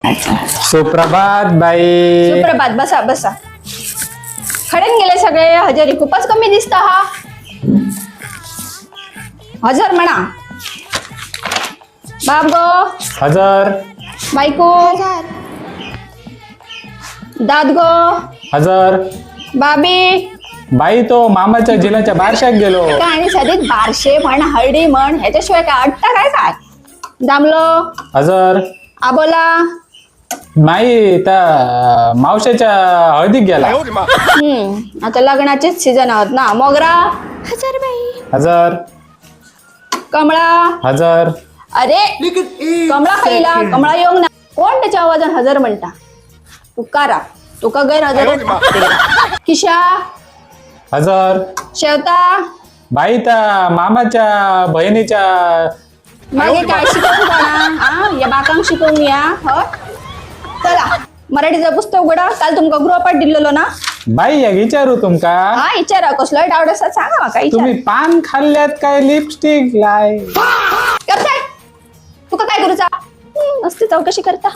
सुप्रभात बाई. सुप्रभात. बसा बसा. खडेन गेले सगळे. हजेरी खूपच कमी दिसता हा. हजर म्हणा. बाप गो. हजर. बायको. दाद गो. हजर. बाबी. बाई तो मामाच्या जिलाच्या बारशात गेलो. काय आणि सध्या बारशे म्हण हळदी म्हण ह्याच्याशिवाय काय अट्टा काय काय दामलो. हजर. आबोला. नाही त्या मावशाच्या हळदीक गेला. आता लग्नाचेच सीझन आहोत ना. मोगरा. हजर बाई. हजर. कमळा. हजर. अरे कमळा खाईला. कमळा येऊन ना. कोण त्याच्या आवाजान हजर म्हणता. तुकारा. तुका गैरहजर. किशा. हजर. शेवता. बाई त्या मामाच्या बहिणीच्या. मागे काय शिकवून कोणा या बाकांक शिकवून या. हो चला मराठीचं पुस्तक उघडा. काल तुमका गृहपाठ दिलेलो ना. बाई या विचारू तुमका. हा विचारा कसलं डाऊट असतात सांगा माका. तुम्ही पान खाल्ल्यात काय लिपस्टिक लाय करताय तुका काय करूचा. मस्त चौकशी करता.